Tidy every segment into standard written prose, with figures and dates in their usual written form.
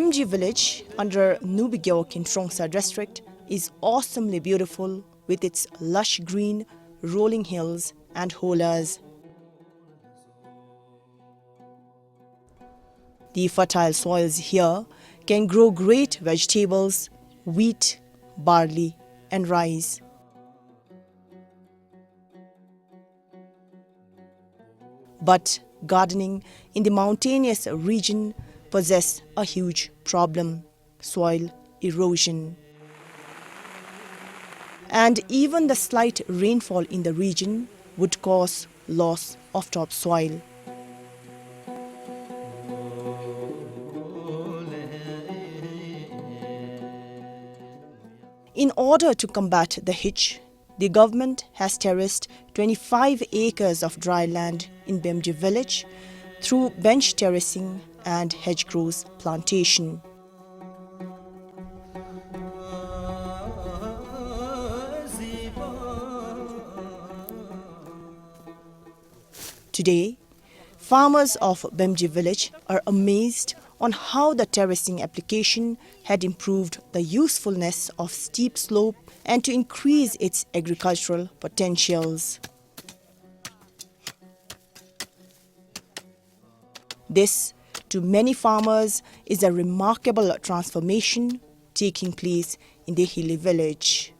Bemji village under Nubigyok in Trongsa district is awesomely beautiful with its lush green, rolling hills and holas. The fertile soils here can grow great vegetables, wheat, barley and rice. But gardening in the mountainous region possesses a huge problem: soil erosion. And even the slight rainfall in the region would cause loss of topsoil. In order to combat the hitch, the government has terraced 25 acres of dry land in Bemji village through bench terracing and hedgerows plantation. Today, farmers of Bemji village are amazed on how the terracing application had improved the usefulness of steep slope and to increase its agricultural potentials. This, to many farmers, is a remarkable transformation taking place in the hilly village.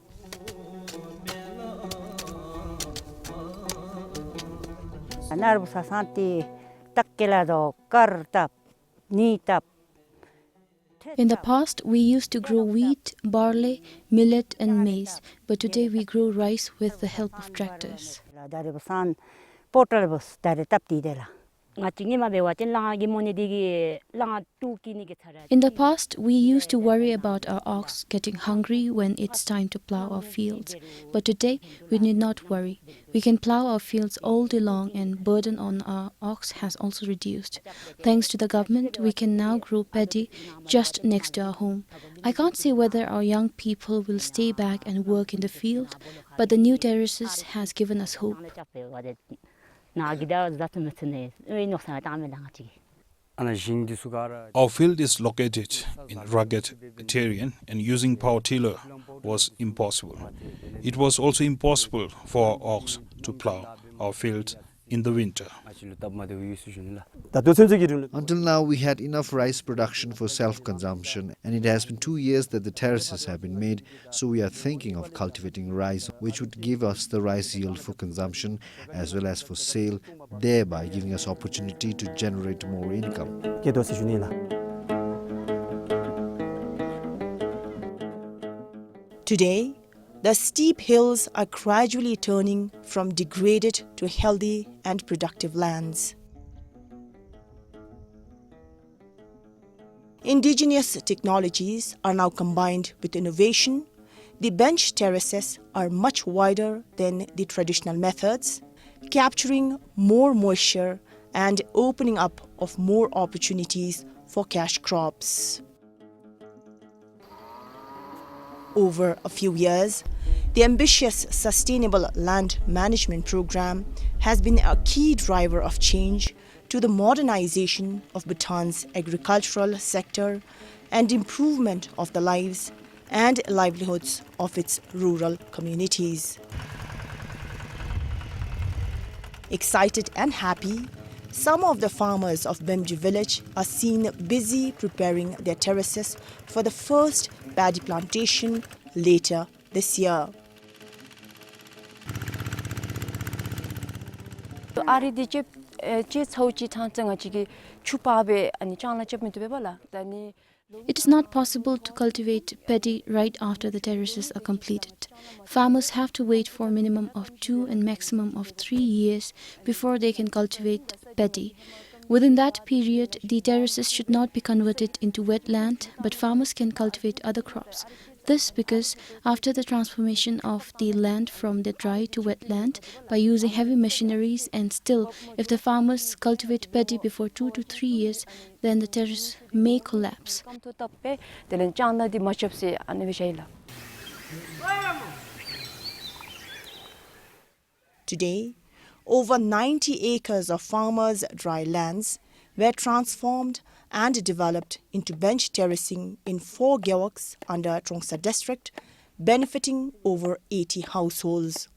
In the past, we used to grow wheat, barley, millet and maize, but today we grow rice with the help of tractors. In the past, we used to worry about our ox getting hungry when it's time to plow our fields. But today, we need not worry. We can plow our fields all day long and burden on our ox has also reduced. Thanks to the government, we can now grow paddy just next to our home. I can't say whether our young people will stay back and work in the field, but the new terraces has given us hope. Our field is located in rugged terrain and using power tiller was impossible. It was also impossible for our ox to plow our field in the winter. Until now, we had enough rice production for self-consumption, and it has been 2 years that the terraces have been made, so we are thinking of cultivating rice, which would give us the rice yield for consumption as well as for sale, thereby giving us opportunity to generate more income. Today, the steep hills are gradually turning from degraded to healthy and productive lands. Indigenous technologies are now combined with innovation. The bench terraces are much wider than the traditional methods, capturing more moisture and opening up of more opportunities for cash crops. Over a few years, the ambitious Sustainable Land Management Program has been a key driver of change to the modernization of Bhutan's agricultural sector and improvement of the lives and livelihoods of its rural communities. Excited and happy, some of the farmers of Bemji village are seen busy preparing their terraces for the first paddy plantation later this year. It is not possible to cultivate paddy right after the terraces are completed. Farmers have to wait for a minimum of 2 and maximum of 3 years before they can cultivate paddy. Within that period, the terraces should not be converted into wetland, but farmers can cultivate other crops. This because after the transformation of the land from the dry to wetland by using heavy machineries, and still if the farmers cultivate paddy before 2 to 3 years, then the terrace may collapse. Today, over 90 acres of farmers' dry lands were transformed and developed into bench terracing in 4 gyeoks under Trongsa district, benefiting over 80 households.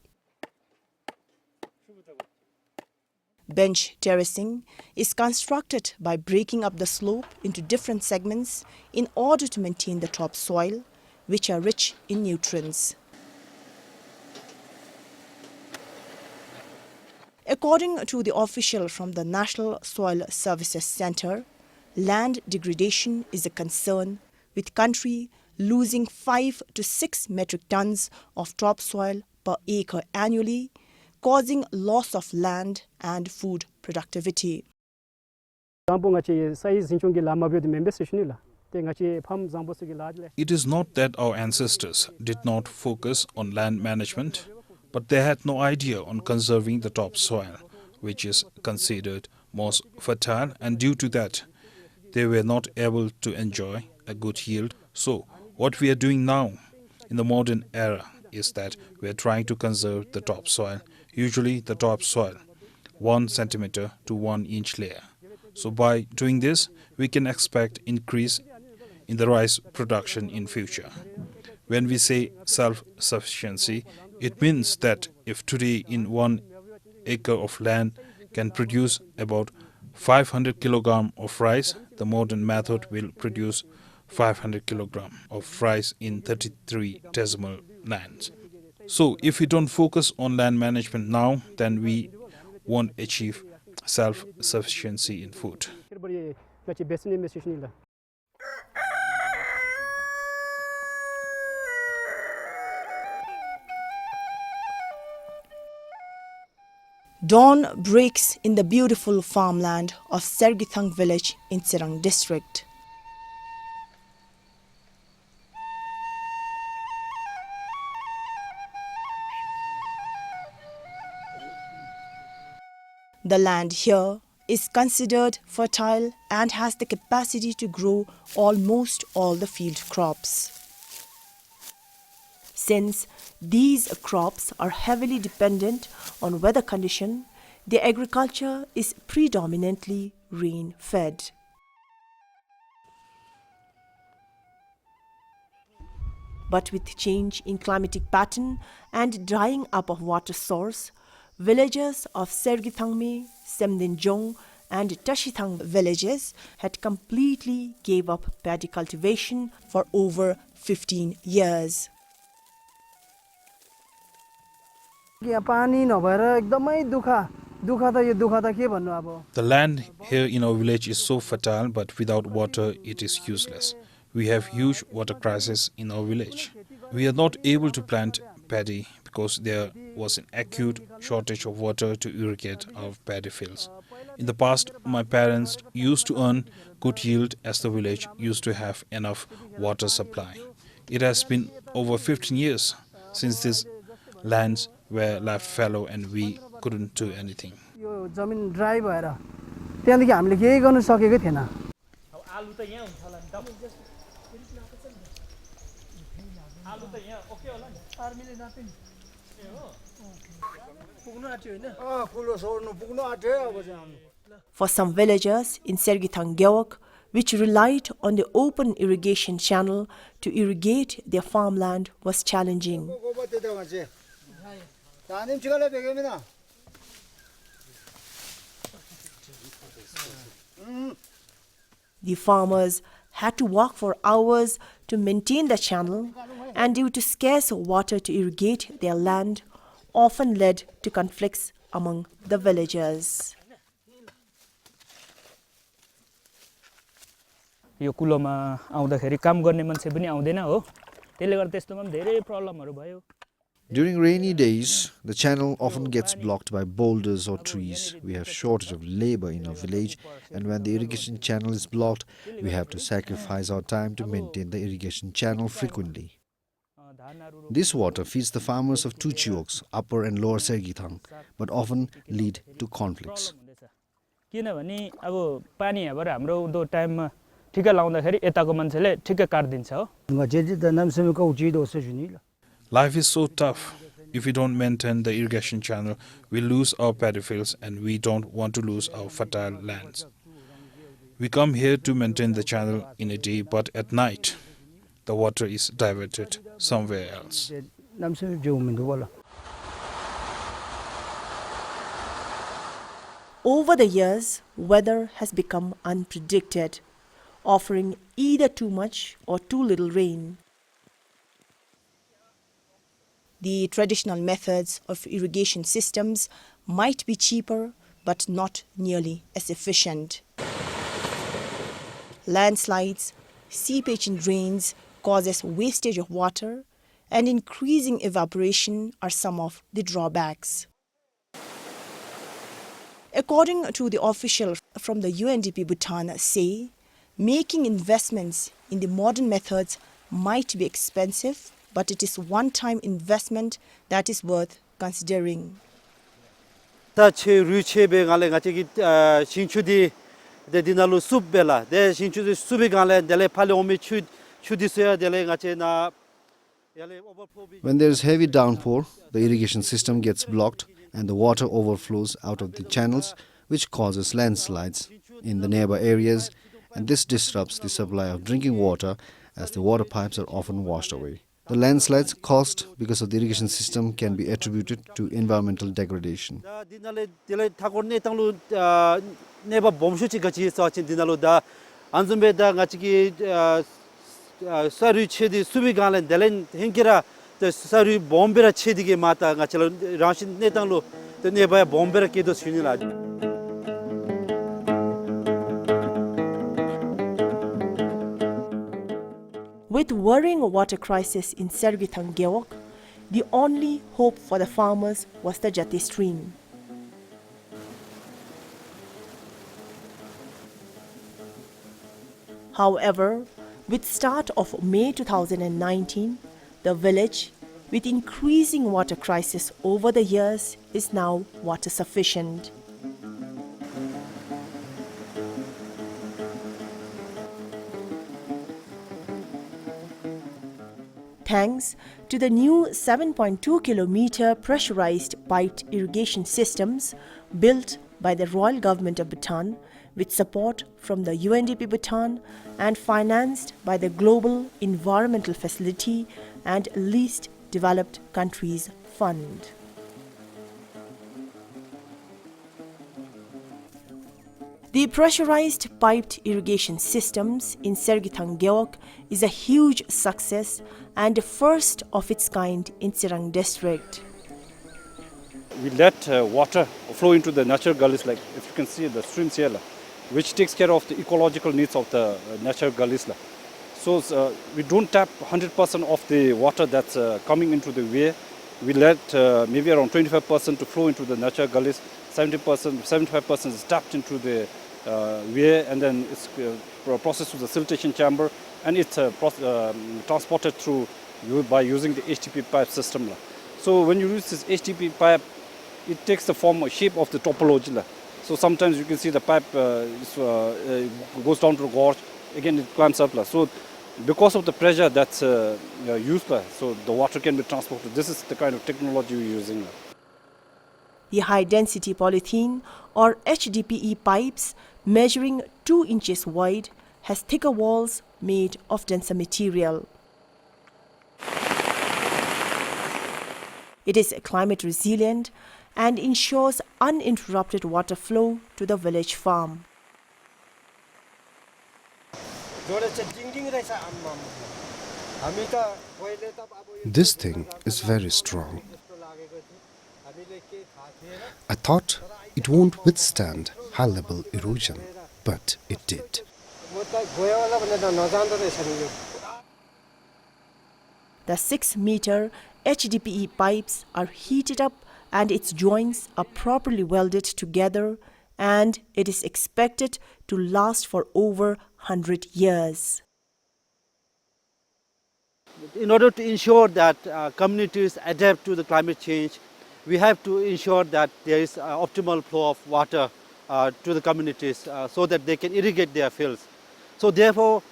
Bench terracing is constructed by breaking up the slope into different segments in order to maintain the topsoil, which are rich in nutrients. According to the official from the National Soil Services Centre, land degradation is a concern, with country losing 5 to 6 metric tons of topsoil per acre annually, causing loss of land and food productivity. It is not that our ancestors did not focus on land management, but they had no idea on conserving the topsoil, which is considered most fertile, and due to that, they were not able to enjoy a good yield. So, what we are doing now in the modern era is that we are trying to conserve the topsoil, usually the topsoil 1 centimeter to 1 inch layer. So by doing this, we can expect increase in the rice production in future. When we say self-sufficiency, it means that if today in 1 acre of land can produce about 500 kilogram of rice, the modern method will produce 500 kilogram of rice in 33 decimal lands. So if we don't focus on land management now, then we won't achieve self-sufficiency in food. Dawn breaks in the beautiful farmland of Sergithang village in Serang district. The land here is considered fertile and has the capacity to grow almost all the field crops. Since these crops are heavily dependent on weather condition, the agriculture is predominantly rain-fed. But with change in climatic pattern and drying up of water source, villagers of Sergithangme, Semdinjong and Tashithang villages had completely gave up paddy cultivation for over 15 years. The land here in our village is so fertile, but without water it is useless. We have huge water crisis in our village. We are not able to plant paddy because there was an acute shortage of water to irrigate our paddy fields. In the past, my parents used to earn good yield as the village used to have enough water supply. It has been over 15 years since these lands were left fallow and we couldn't do anything. For some villagers in Sergithang Gyeok, which relied on the open irrigation channel to irrigate their farmland, was challenging. The farmers had to walk for hours to maintain the channel, and due to scarce water to irrigate their land, often led to conflicts among the villagers. यो कुलोमा आउँदाखेरि काम गर्ने मान्छे पनि आउँदैन हो त्यसले गर्दा त्यस्तोमा पनि धेरै प्रब्लमहरु भयो. During rainy days, the channel often gets blocked by boulders or trees. We have shortage of labor in our village, and when the irrigation channel is blocked, we have to sacrifice our time to maintain the irrigation channel frequently. This water feeds the farmers of two Chioks, Upper and Lower Sergithang, but often lead to conflicts. किनभने अब पानी यहाँबाट हाम्रो दो टाइममा ठिका लाउँदाखेरि यताको मान्छेले ठिका काट्दिन्छ हो. Life is so tough. If we don't maintain the irrigation channel, we lose our paddy fields and we don't want to lose our fertile lands. We come here to maintain the channel in a day, but at night, the water is diverted somewhere else. Over the years, weather has become unpredicted, offering either too much or too little rain. The traditional methods of irrigation systems might be cheaper, but not nearly as efficient. Landslides, seepage in drains causes wastage of water, and increasing evaporation are some of the drawbacks. According to the official from the UNDP Bhutan say, making investments in the modern methods might be expensive, but it is one-time investment that is worth considering. When there is heavy downpour, the irrigation system gets blocked and the water overflows out of the channels, which causes landslides in the nearby areas, and this disrupts the supply of drinking water as the water pipes are often washed away. The landslides caused because of the irrigation system can be attributed to environmental degradation. With worrying water crisis in Sergithang Gewok, the only hope for the farmers was the Jati stream. However, with start of May 2019, the village, with increasing water crisis over the years, is now water sufficient. Thanks to the new 7.2 kilometer pressurized piped irrigation systems built by the Royal Government of Bhutan with support from the UNDP Bhutan and financed by the Global Environmental Facility and Least Developed Countries Fund. The pressurized piped irrigation systems in Sergithang Gewok is a huge success and the first of its kind in Serang district. We let water flow into the natural gullies, like if you can see the streams here, which takes care of the ecological needs of the natural gullies. So we don't tap 100% of the water that's coming into the way. We let maybe around 25% to flow into the natural gullies, 75% is tapped into the way, and then it's processed through the siltation chamber, and it's transported through by using the HTP pipe system. So when you use this HTP pipe, it takes the form or shape of the topology. So sometimes you can see the pipe goes down to the gorge, again it climbs up. So because of the pressure that's used, so the water can be transported. This is the kind of technology we're using. The high-density polythene or HDPE pipes measuring 2 inches wide has thicker walls made of denser material. It is climate resilient and ensures uninterrupted water flow to the village farm. This thing is very strong. I thought it won't withstand high-level erosion, but it did. The 6-meter HDPE pipes are heated up and its joints are properly welded together, and it is expected to last for over 100 years. In order to ensure that communities adapt to the climate change, we have to ensure that there is optimal flow of water to the communities so that they can irrigate their fields. So therefore,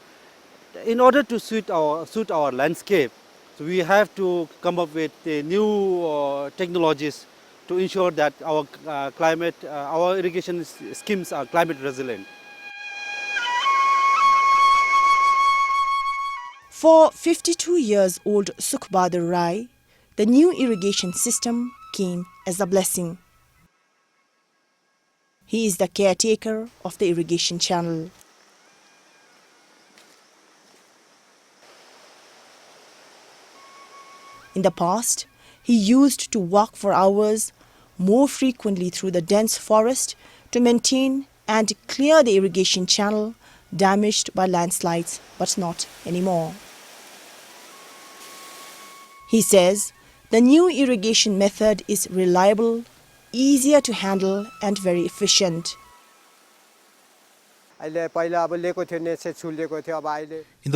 in order to suit our landscape, so we have to come up with new technologies to ensure that our irrigation schemes are climate resilient. For 52 years old Sukhbadur Rai, the new irrigation system came as a blessing. He is the caretaker of the irrigation channel. In the past, he used to walk for hours more frequently through the dense forest to maintain and clear the irrigation channel damaged by landslides, but not anymore. He says the new irrigation method is reliable, easier to handle and very efficient. In the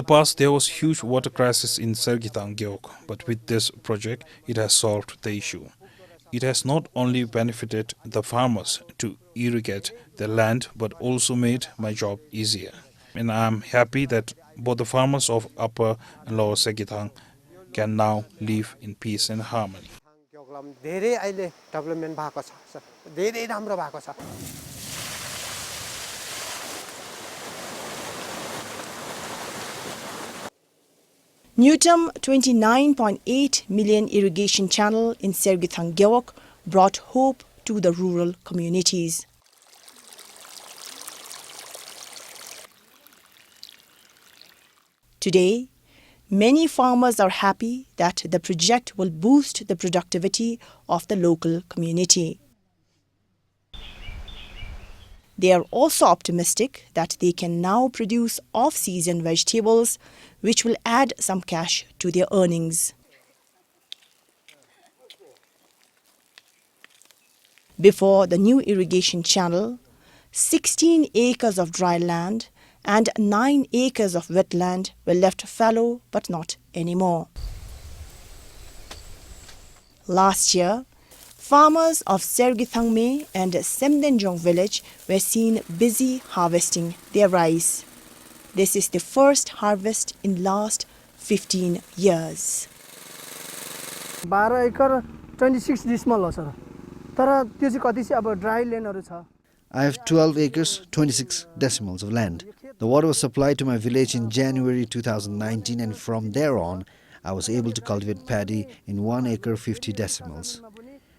past, there was huge water crisis in Sergitang Gyeok, but with this project, it has solved the issue. It has not only benefited the farmers to irrigate their land, but also made my job easier. And I am happy that both the farmers of Upper and Lower Sergitang can now live in peace and harmony. Newton 29.8 million irrigation channel in Sergitang Gyeok brought hope to the rural communities. Today, many farmers are happy that the project will boost the productivity of the local community. They are also optimistic that they can now produce off-season vegetables, which will add some cash to their earnings. Before the new irrigation channel, 16 acres of dry land and 9 acres of wetland were left fallow, but not anymore. Last year, farmers of Sergithangme and Semdenjong village were seen busy harvesting their rice. This is the first harvest in last 15 years. 12 acre 26 decimal हो sir तर त्यो चाहिँ कति चाहिँ अब dry ल्यान्डहरु छ I have 12 acres, 26 decimals of land. The water was supplied to my village in January 2019, and from there on, I was able to cultivate paddy in 1 acre 50 decimals.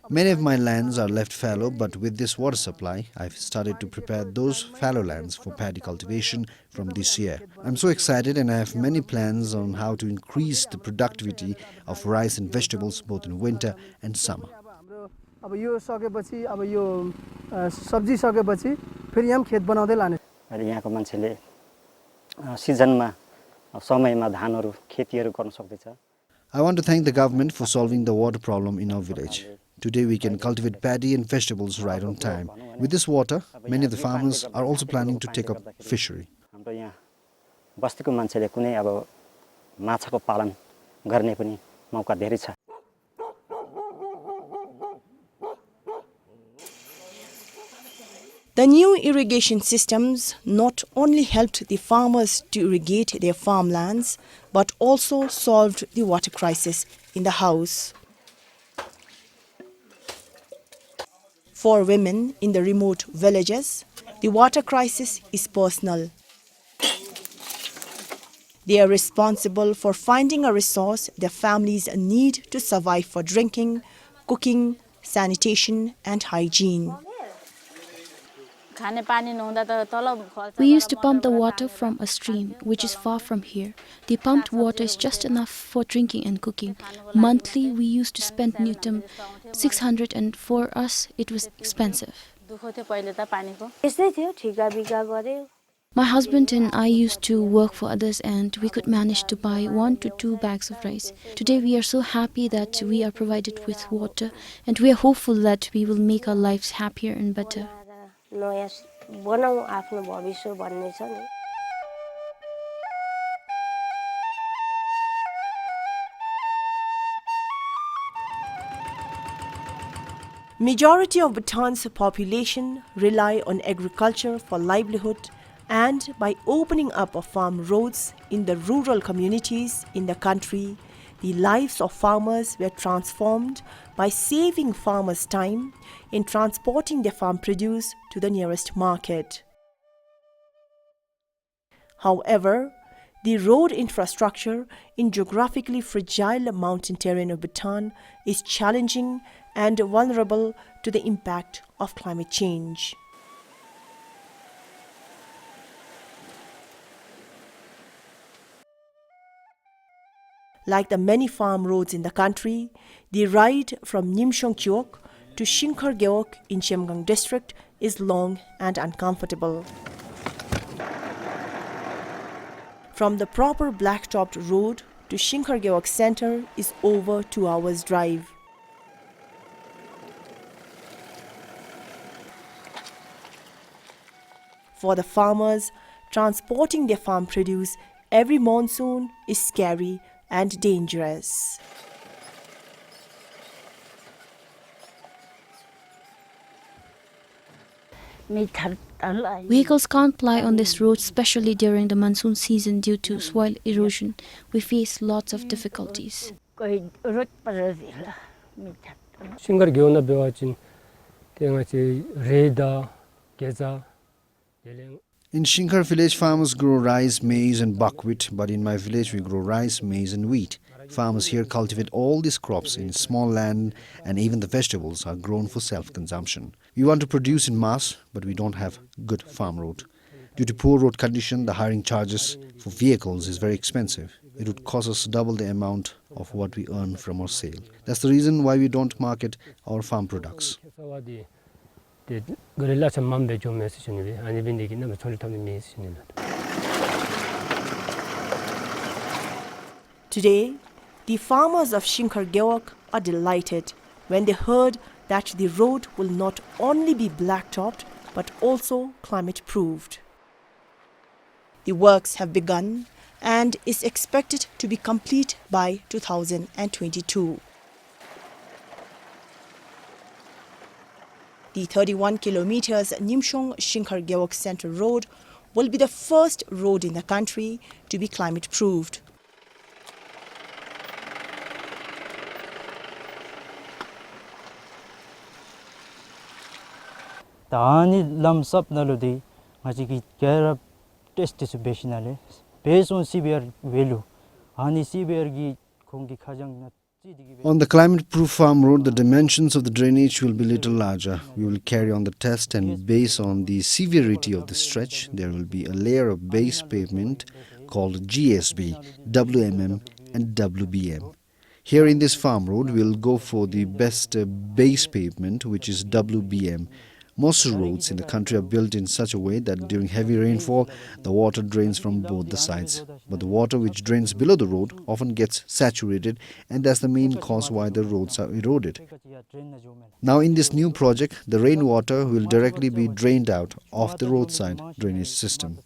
Many of my lands are left fallow, but with this water supply, I've started to prepare those fallow lands for paddy cultivation from this year. I'm so excited, and I have many plans on how to increase the productivity of rice and vegetables both in winter and summer. अब यो सकेपछि अब यो सब्जी सकेपछि फेरि यहाँ खेत बनाउँदै लाने अहिले यहाँको मान्छेले सिजनमा समयमा धानहरु खेतीहरु गर्न सक्दैछ. I want to thank the government for solving the water problem in our village. Today we can cultivate paddy and vegetables right on time. With this water, many of the farmers are also planning to take up fishery. हाम्रो यहाँ बस्तीको मान्छेले कुनै अब माछाको पालन गर्ने पनि मौका धेरै छ. The new irrigation systems not only helped the farmers to irrigate their farmlands, but also solved the water crisis in the house. For women in the remote villages, the water crisis is personal. They are responsible for finding a resource their families need to survive for drinking, cooking, sanitation and hygiene. We used to pump the water from a stream, which is far from here. The pumped water is just enough for drinking and cooking. Monthly, we used to spend Newton 600, and for us, it was expensive. My husband and I used to work for others, and we could manage to buy 1 to 2 bags of rice. Today, we are so happy that we are provided with water, and we are hopeful that we will make our lives happier and better. Majority of Bhutan's population rely on agriculture for livelihood, and by opening up of farm roads in the rural communities in the country, the lives of farmers were transformed by saving farmers' time in transporting their farm produce to the nearest market. However, The road infrastructure in geographically fragile mountain terrain of Bhutan is challenging and vulnerable to the impact of climate change. Like the many farm roads in the country, the ride from Nimshongkyok to Shinkargeok in Chemgang district is long and uncomfortable. From the proper black-topped road to Shinkargeok center is over 2 hours drive. For the farmers, transporting their farm produce every monsoon is scary and dangerous. Vehicles can't ply on this road, especially during the monsoon season due to soil erosion. We face lots of difficulties. 싱가르 배워진 대응하지 레다 게자 In Shinkar village, farmers grow rice, maize and buckwheat, but in my village we grow rice, maize and wheat. Farmers here cultivate all these crops in small land, and even the vegetables are grown for self-consumption. We want to produce in mass, but we don't have good farm road. Due to poor road condition, the hiring charges for vehicles is very expensive. It would cost us double the amount of what we earn from our sale. That's the reason why we don't market our farm products. Today, the farmers of Shinkargeok are delighted when they heard that the road will not only be black-topped but also climate-proofed. The works have begun and is expected to be complete by 2022. The 31 kilometers Nimshong-Shinkargeok Center Road will be the first road in the country to be climate-proofed. 다니 람삽 나로디 아직이 게라 테스트 베시나레 based on CBR value 아니 CBR기 공기 가장 On the climate-proof farm road, the dimensions of the drainage will be little larger. We will carry on the test, and based on the severity of the stretch, there will be a layer of base pavement called GSB, WMM and WBM. Here in this farm road, we will go for the best base pavement, which is WBM. Most roads in the country are built in such a way that during heavy rainfall, the water drains from both the sides. But the water which drains below the road often gets saturated, and that's the main cause why the roads are eroded. Now in this new project, the rainwater will directly be drained out of the roadside drainage system.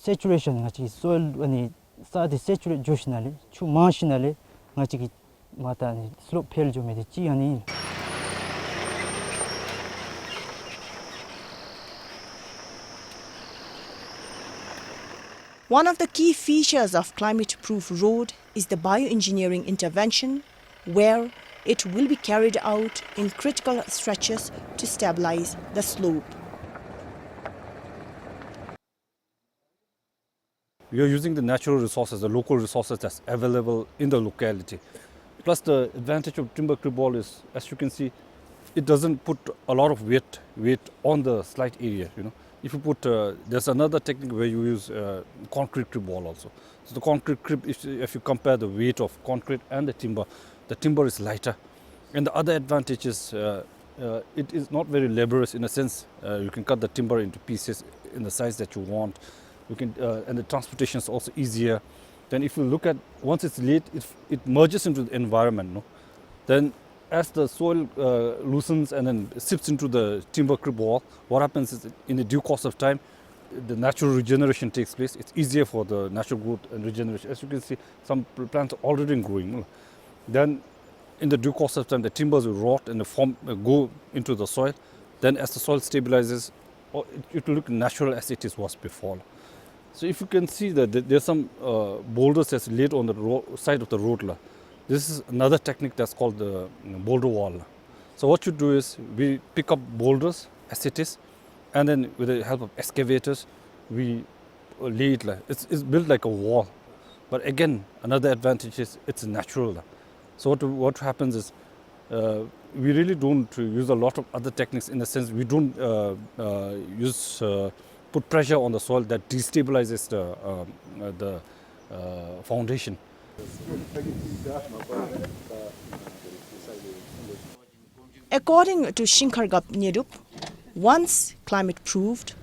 saturation ngachi soil ani sa de saturate joshinale chu mashinale ngachi ki mata ni slope phel jo me de chi ani. One of the key features of climate-proof road is the bioengineering intervention, where it will be carried out in critical stretches to stabilize the slope. We are using the natural resources, the local resources that's available in the locality. Plus the advantage of timber crib wall is, as you can see, it doesn't put a lot of weight on the slight area, you know. If you put, there's another technique where you use concrete crib wall also. So the concrete crib, if you compare the weight of concrete and the timber is lighter. And the other advantage is it is not very laborious in a sense. You can cut the timber into pieces in the size that you want. You can, and the transportation is also easier. Then if you look at, once it's laid, it merges into the environment. No? Then as the soil loosens and then sips into the timber crib wall, what happens is in the due course of time, the natural regeneration takes place. It's easier for the natural growth and regeneration. As you can see, some plants are already growing. No? Then in the due course of time, the timbers will rot and go into the soil. Then as the soil stabilizes, it will look natural as it was before. So if you can see that there's some boulders that's laid on the side of the road. This is another technique that's called the boulder wall. So what you do is we pick up boulders as it is, And then with the help of excavators, we lay it it's built like a wall. But again, another advantage is it's natural. So what happens is we really don't use a lot of other techniques, in the sense we don't put pressure on the soil that destabilizes the foundation. According to Shinkargap Nyedup, once climate proved,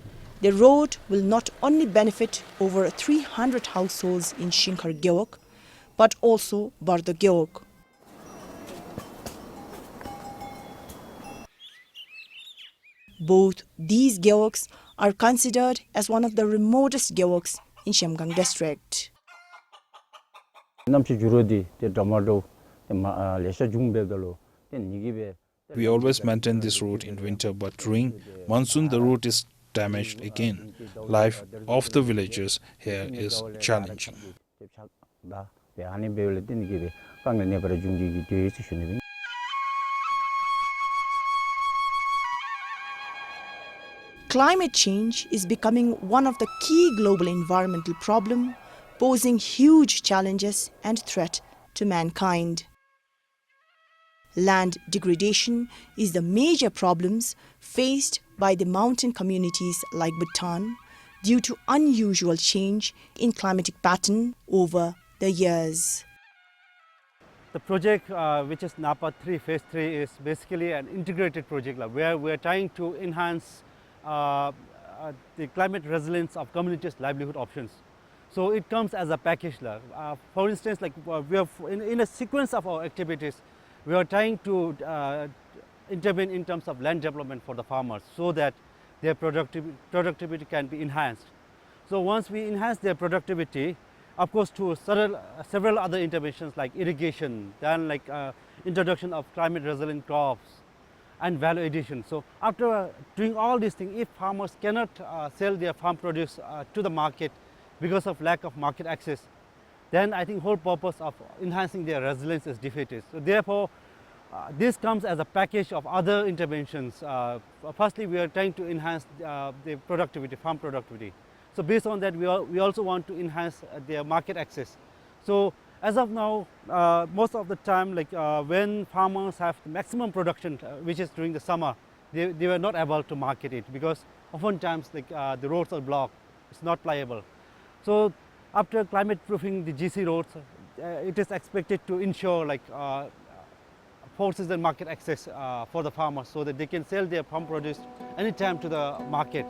the road will not only benefit over 300 households in Shinkar Gyeok, but also Bardo Gyeok. Both these Gyeoks are considered as one of the remotest Gyeoks in Shamgang district. We always maintain this route in winter, but during monsoon the route is damaged again. Life of the villagers here is challenging. Climate change is becoming one of the key global environmental problems, posing huge challenges and threat to mankind. Land degradation is the major problems faced by the mountain communities like Bhutan due to unusual change in climatic pattern over the years. The project, which is Napa 3 Phase 3, is basically an integrated project where we are trying to enhance the climate resilience of communities' livelihood options. So it comes as a package. For instance, we have in a sequence of our activities, we are trying to intervene in terms of land development for the farmers so that their productivity can be enhanced. So once we enhance their productivity, of course, to several other interventions like irrigation, then introduction of climate resilient crops and value addition. So after doing all these things, if farmers cannot sell their farm produce to the market because of lack of market access, then I think whole purpose of enhancing their resilience is defeated. So therefore, this comes as a package of other interventions. Firstly, we are trying to enhance the productivity, farm productivity. So based on that, we also want to enhance their market access. So as of now, most of the time, when farmers have the maximum production, which is during the summer, they were not able to market it because oftentimes the roads are blocked, it's not pliable. So after climate proofing the GC roads, it is expected to ensure forces and market access for the farmers so that they can sell their farm produce anytime to the market.